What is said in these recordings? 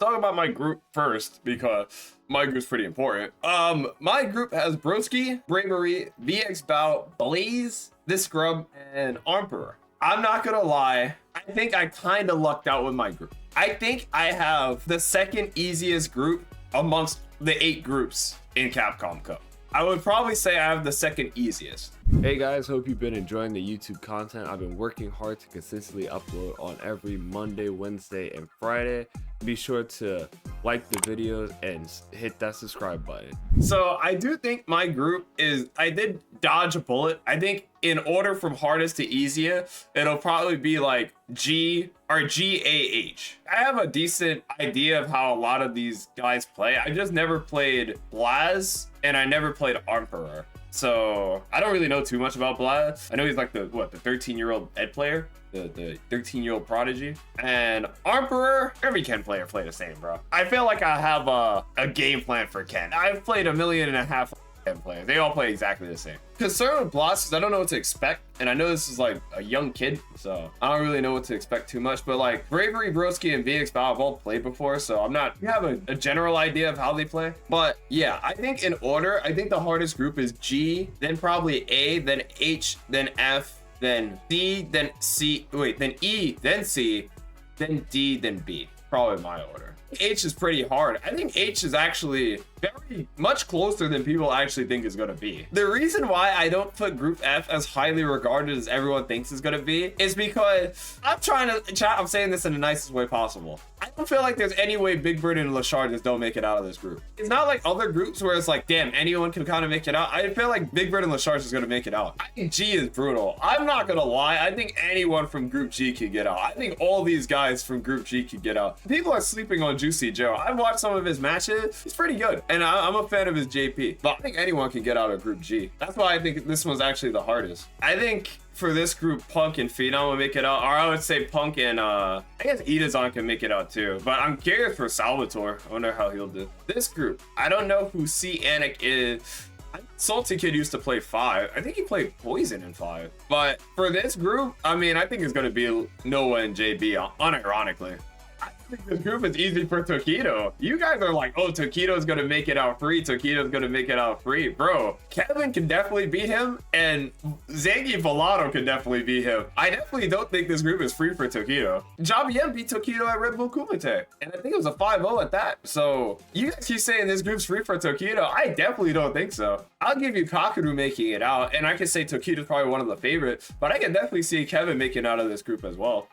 talk about my group first because my group's pretty important. My group has Broski, Bravery, VX Bout, Blaze, This Scrub, and Emperor. I'm not gonna lie, I think I kind of lucked out with my group. I think I have the second easiest group amongst the 8 groups in Capcom Cup. I would probably say I have the second easiest. Hey guys, hope you've been enjoying the YouTube content. I've been working hard to consistently upload on every Monday, Wednesday, and Friday. Be sure to like the videos and hit that subscribe button. So I do think my group is, I did dodge a bullet. I think in order from hardest to easiest, it'll probably be like G or GAH. I have a decent idea of how a lot of these guys play. I just never played Blaz and I never played Emperor. So I don't really know too much about Blaz. I know he's like the 13-year-old ed player, the 13-year-old prodigy. And Emperor, every Ken player play the same, bro. I feel like I have a game plan for Ken. I've played 1.5 million Ken players. They all play exactly the same. Concerned with Blaz is I don't know what to expect. And I know this is like a young kid, so I don't really know what to expect too much. But like Bravery, Broski, and VX Bow have all played before, so you have a general idea of how they play. But yeah, I think in order, I think the hardest group is G, then probably A, then H, then F, then C, then C, then E, then C, then D, then B. Probably my order. H is pretty hard. I think H is actually very much closer than people actually think is going to be. The reason why I don't put Group F as highly regarded as everyone thinks is going to be is because I'm saying this in the nicest way possible. I don't feel like there's any way Big Bird and Lashard just don't make it out of this group. It's not like other groups where it's like, damn, anyone can kind of make it out. I feel like Big Bird and Lashard is going to make it out. I think G is brutal. I'm not going to lie. I think anyone from Group G could get out. I think all these guys from Group G could get out. People are sleeping on Juicy Joe. I've watched some of his matches. He's pretty good. And I'm a fan of his JP. But I think anyone can get out of Group G. That's why I think this one's actually the hardest. I think for this group, Punk and Phenom will make it out. Or I would say Punk and I guess Itazan can make it out too. But I'm curious for Salvatore. I wonder how he'll do. This group, I don't know who C Anik is. Salty Kid used to play 5. I think he played Poison in 5. But for this group, I mean, I think it's going to be Noah and JB, unironically. I think this group is easy for Tokido. You guys are like, oh, Tokido's gonna make it out free. Tokido's gonna make it out free. Bro, Kevin can definitely beat him, and Zangi Volato can definitely beat him. I definitely don't think this group is free for Tokido. Jabiem beat Tokido at Red Bull Kumite, and I think it was a 5-0 at that. So you guys keep saying this group's free for Tokido. I definitely don't think so. I'll give you Kakadu making it out, and I can say Tokido's probably one of the favorites, but I can definitely see Kevin making out of this group as well.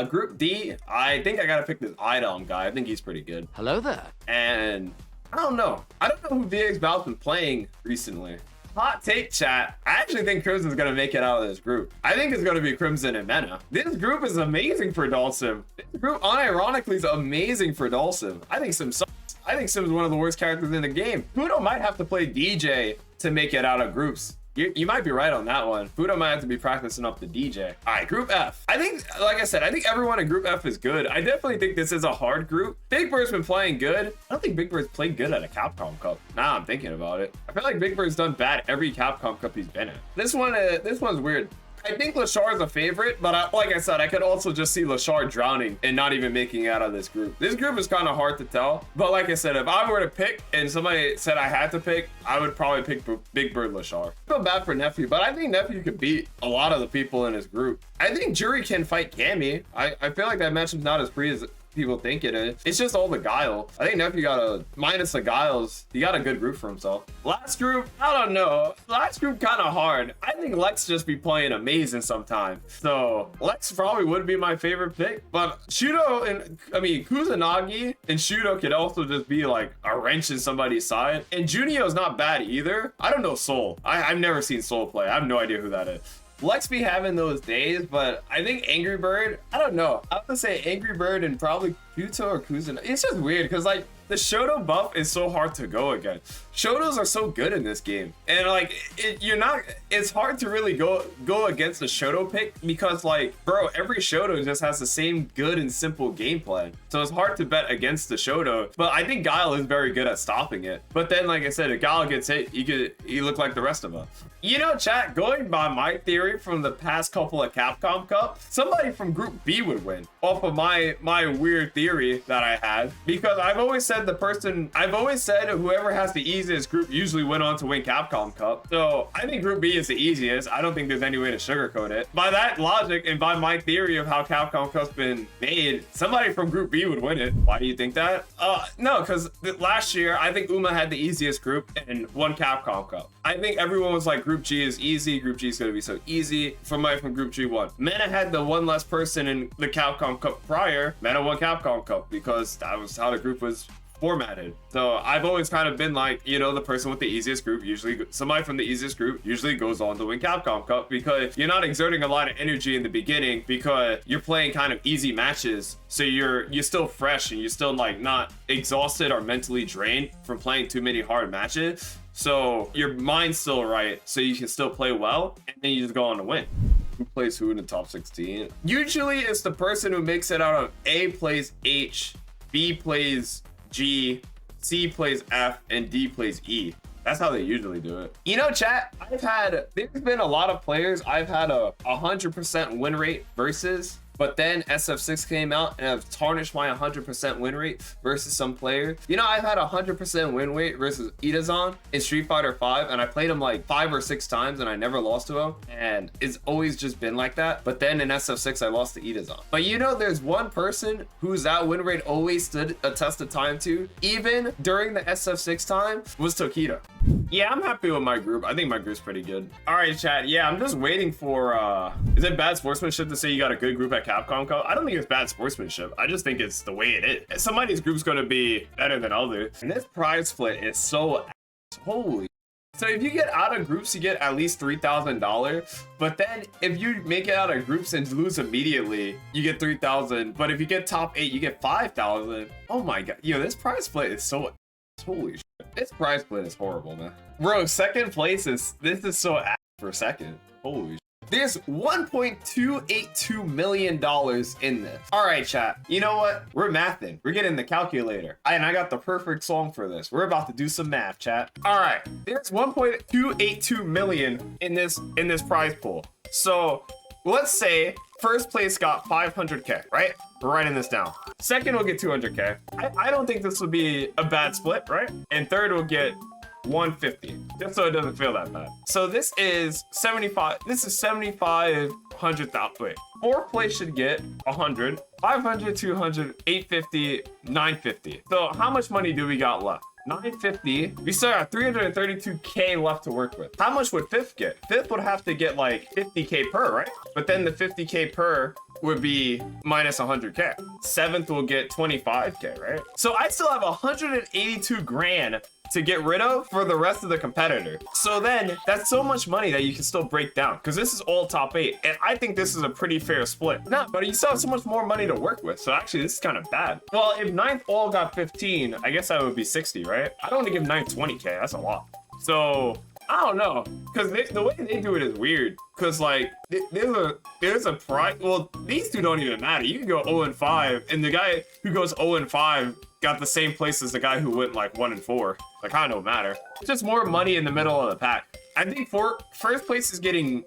Group D, I think I gotta pick this iDom guy. I think he's pretty good. Hello there. And I don't know who VX Bout's been playing recently. Hot take chat. I actually think Crimson's gonna make it out of this group. I think it's gonna be Crimson and Mena. This group is amazing for Dhalsim. This group unironically is amazing for Dhalsim. I think Sim sucks. I think Sim's one of the worst characters in the game. Fudo might have to play DJ to make it out of groups. You might be right on that one. Fudo might have to be practicing up the DJ. All right, Group F. I think, like I said, I think everyone in Group F is good. I definitely think this is a hard group. Big Bird's been playing good. I don't think Big Bird's played good at a Capcom Cup. Now I'm thinking about it. I feel like Big Bird's done bad every Capcom Cup he's been in. This one's weird. I think Lashard's a favorite, but like I said, I could also just see Lashard drowning and not even making it out of this group. This group is kind of hard to tell, but like I said, if I were to pick and somebody said I had to pick, I would probably pick Big Bird Lashard. I feel bad for Nephew, but I think Nephew could beat a lot of the people in his group. I think Jury can fight Cammy. I feel like that matchup's not as free as people think it is. It's just all the guile. I think Nephew got minus the guiles. He got a good group for himself. Last group, I don't know. Last group kind of hard. I think Lex just be playing amazing sometimes. So Lex probably would be my favorite pick, but Shudo and Kusanagi and Shudo could also just be like a wrench in somebody's side. And Junio's not bad either. I don't know Soul. I've never seen Soul play. I have no idea who that is. Lex be having those days, but I think Angry Bird, I don't know. I have to say Angry Bird and probably Kyoto or Kuzan. It's just weird because like the Shoto buff is so hard to go against. Shotos are so good in this game, and like it's hard to really go against the Shoto pick because like, bro, every Shoto just has the same good and simple gameplay. So it's hard to bet against the Shoto, but I think Guile is very good at stopping it. But then, like I said, if Guile gets hit, he look like the rest of us. You know, chat, going by my theory from the past couple of Capcom Cup, somebody from Group B would win off of my weird theory that I had, because I've always said whoever has the easiest group usually went on to win Capcom Cup. So I think Group B is the easiest. I don't think there's any way to sugarcoat it. By that logic and by my theory of how Capcom Cup's been made, somebody from Group B would win it. Why do you think that? No, because last year I think Uma had the easiest group and won Capcom Cup. I think everyone was like, Group G is easy. Group G is going to be so easy. Somebody from Group G won. Mena had the one less person in the Capcom Cup prior. Mena won Capcom Cup because that was how the group was formatted. So I've always kind of been like, you know, the person with the easiest group, usually somebody from the easiest group usually goes on to win Capcom Cup, because you're not exerting a lot of energy in the beginning because you're playing kind of easy matches. So you're still fresh and you're still like not exhausted or mentally drained from playing too many hard matches. So your mind's still right, so you can still play well, and then you just go on to win. Who plays who in the top 16? Usually it's the person who makes it out of A plays H, B plays G, C plays F, and D plays E. That's how they usually do it. You know, chat, there's been a lot of players I've had a 100% win rate versus, but then SF6 came out and I've tarnished my 100% win rate versus some player. You know, I've had a 100% win rate versus iDom in Street Fighter 5, and I played him like 5 or 6 times and I never lost to him. And it's always just been like that. But then in SF6, I lost to iDom. But you know, there's one person whose that win rate always stood a test of time to, even during the SF6 time, was Tokido. Yeah, I'm happy with my group. I think my group's pretty good. All right, chat. Yeah, I'm just waiting for, is it bad sportsmanship to say you got a good group at Capcom Cup? I don't think it's bad sportsmanship. I just think it's the way it is. Somebody's group's going to be better than others. And this prize split is so holy. So if you get out of groups, you get at least $3,000. But then if you make it out of groups and lose immediately, you get $3,000. But if you get top 8, you get $5,000. Oh my God. Yo, this prize split is so holy shit. This prize split is horrible, man. Bro, second place this is so ass for second. Holy shit. There's $1.282 million in this. All right, chat. You know what? We're mathing. We're getting the calculator. And I got the perfect song for this. We're about to do some math, chat. All right. There's 1.282 million in this prize pool. So let's say first place got 500K, right? We're writing this down. Second will get 200K. I don't think this will be a bad split, right? And third will get 150, just so it doesn't feel that bad. So this is 75. This is 7,500,000. Wait, fourth place should get 100, 500, 200, 850, 950. So how much money do we got left? 950. We still have 332K left to work with. How much would fifth get? Fifth would have to get like 50K per, right? But then the 50K per would be minus 100K. Seventh will get 25K, right? So I still have 182 grand to get rid of for the rest of the competitor. So then that's so much money that you can still break down, because this is all top 8. And I think this is a pretty fair split. Nah, but you still have so much more money to work with. So actually this is kind of bad. Well, if ninth all got 15, I guess that would be 60, right? I don't want to give ninth 20K. That's a lot. So I don't know, because the way they do it is weird. Because like there's a prize. Well, these two don't even matter. You can go 0-5, and the guy who goes 0-5 got the same place as the guy who went like 1-4. Like, kind of don't matter. It's just more money in the middle of the pack. I think first place is getting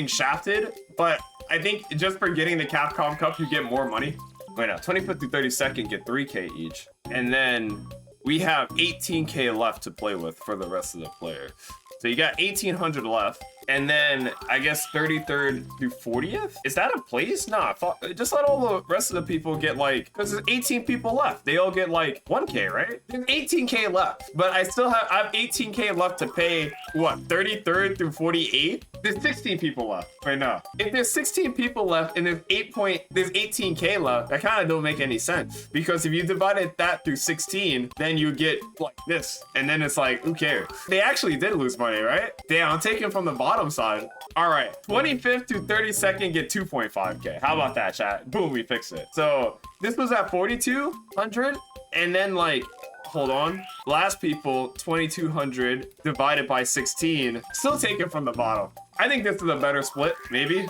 shafted, but I think just for getting the Capcom Cup, you get more money. Wait, no, 25th through 32nd get 3K each, and then we have 18K left to play with for the rest of the players. So you got 1,800 left. And then I guess 33rd through 40th? Is that a place? Nah, just let all the rest of the people get like, because there's 18 people left. They all get like 1K, right? There's 18K left, but I have 18K left to pay, what, 33rd through 48th? There's 16 people left right now. If there's 16 people left and there's 18K left, that kind of don't make any sense. Because if you divided that through 16, then you get like this. And then it's like, who cares? They actually did lose money, right? Damn, I'm taking from the bottom side. All right, 25th to 32nd get 2.5K. How about that, chat? Boom, we fixed it. So this was at 4,200, and then like, hold on, last people 2,200 divided by 16. Still taken from the bottom. I think this is a better split, maybe.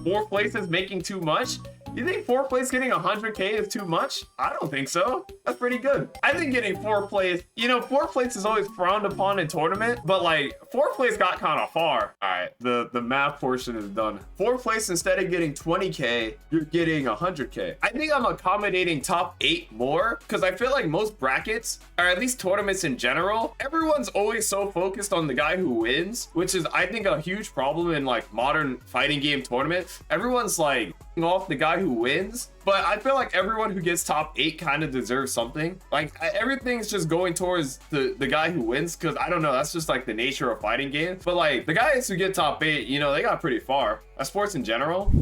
Fourth place is making too much. You think 4th place getting 100K is too much? I don't think so. That's pretty good. I think getting 4th place, you know, 4th place is always frowned upon in tournament, but like 4th place got kind of far. All right, the math portion is done. 4th place, instead of getting 20K, you're getting 100K. I think I'm accommodating top 8 more because I feel like most brackets, or at least tournaments in general, everyone's always so focused on the guy who wins, which is, I think, a huge problem in like modern fighting game tournaments. Everyone's like off the guy who wins, but I feel like everyone who gets top 8 kind of deserves something. Like everything's just going towards the guy who wins, because I don't know, that's just like the nature of fighting games. But like the guys who get top 8, you know, they got pretty far. Sports in general.